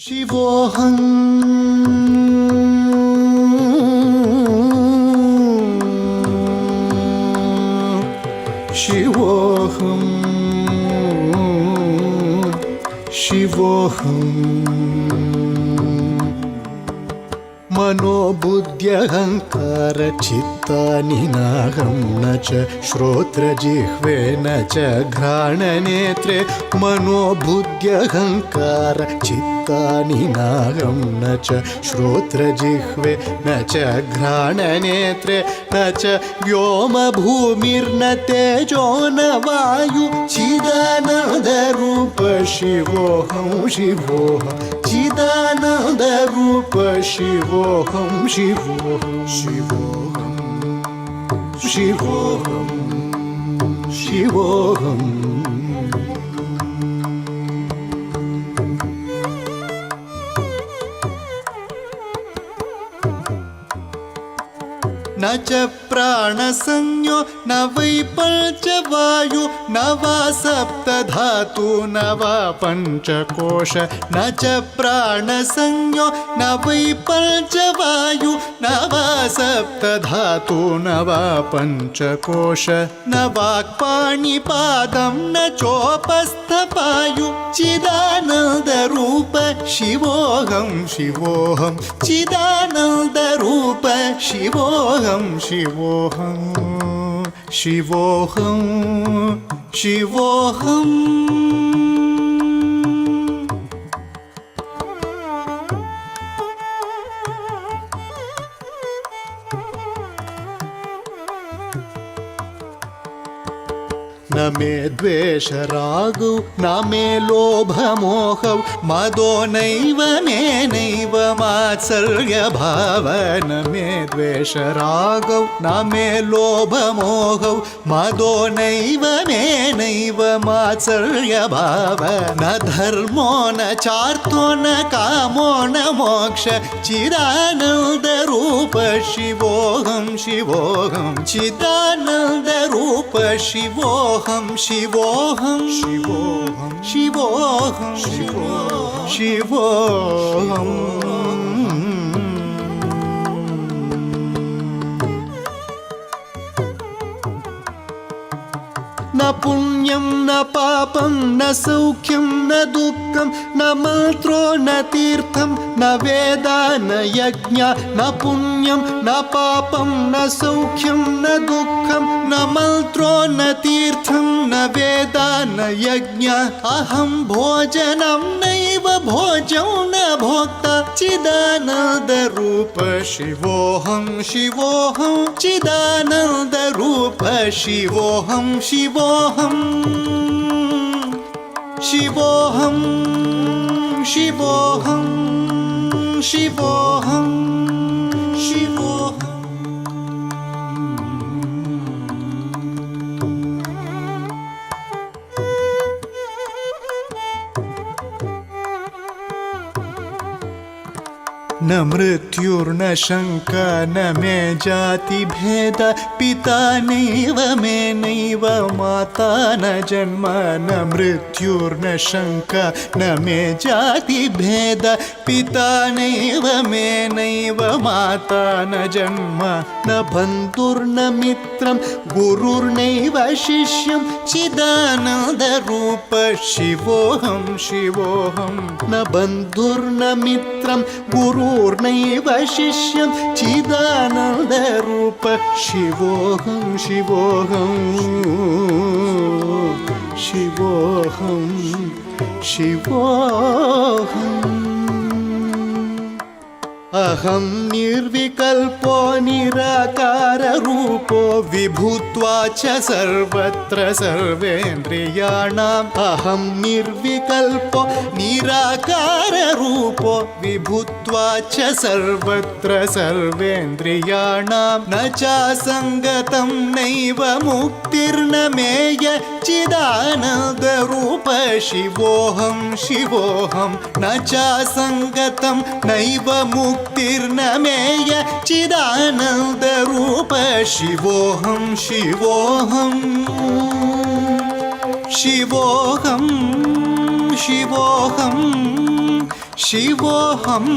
शिवोऽहं शिवोऽहं शिवोऽहं मनोबुद्ध्यहंकार चित्तानि नाहं न च श्रोत्रजिह्वे न च घ्राणनेत्रे मनोबुद्ध्यहंकार चित्तानि नाहं न च श्रोत्रजिह्वे न च घ्राणनेत्रे न च व्योमभूमिर्न तेजो न वायु चिदानन्दरूप शिवोऽहं शिवोऽहं चिदानन्दरूप शिवोऽहं शिवोऽहं शिवोऽहं शिवोऽहं शिवोऽहम् न च प्राणसंज्ञो न वै पञ्चवायु न वा सप्तधातु न वा पञ्चकोश न च प्राणसंज्ञो न वै पञ्चवायु न वा सप्तधातु न वा पञ्चकोश न वाक्पाणिपादं न चोपस्थपायु चिदानन्दरूप शिवोऽहं शिवोऽहं चिदानन्दरूप शिवोऽहं शिवोऽहं शिवोऽहं शिवोऽहम् न मे द्वेषरागौ न मे लोभमोहौ मदो नैव मे नैव मात्सर्यभाव न मे द्वेषरागौ न मे लोभमोहौ मदो नैव मे नैव मात्सर्यभाव न धर्मो न चार्थो न कामो न मोक्ष चिदानन्दरूप शिवोऽहं शिवोऽहं चिदानन्दरूप शिवोऽहं शिवोऽहं शिवोऽहं शिवोऽहं शिवोऽहं शिवोऽहं न पुण्यं न पापं न सौख्यं न दुःखं न मन्त्रो न तीर्थं न वेदा न यज्ञ न पुण्यं न पापं न सौख्यं न दुःखं न मन्त्रो न तीर्थं न वेदा न यज्ञ अहं भोजनं नैव भोजं न भोक्ता चिदानन्दरूप शिवोऽहं शिवोऽहं चिदानन्दरूप शिवोऽहं शिवोऽहं शिवोऽहं शिवोऽहं शिवोऽहं शिवोऽहम् न मृत्युर्न शङ्का न मे जातिभेद पिता नैव मे नैव माता न जन्म न मृत्युर्न शङ्का न मे जातिभेद पिता नैव मे नैव माता न जन्म न बन्धुर्न मित्रं गुरुर्नैव शिष्यं चिदानन्दरूप शिवोऽहं शिवोऽहं न बन्धुर्न मित्रं गुरुर्नैव शिष्यं चिदानन्दरूप शिवोऽहं शिवोऽहं शिवोऽहं शिवोऽहम् अहं निर्विकल्पो निराकाररूपो विभूत्वा च सर्वत्र सर्वेन्द्रियाणाम् अहं निर्विकल्पो निराकाररूपो विभूत्वा च सर्वत्र सर्वेन्द्रियाणां न चासङ्गतं नैव मुक्तिर्न मेय चिदानन्दरूप शिवोऽहं शिवोऽहं न चासङ्गतं नैव मुक्तिर्न मेय चिदानन्दरूप शिवोऽहं शिवोऽहं शिवोऽहं शिवोऽहं शिवोऽहम्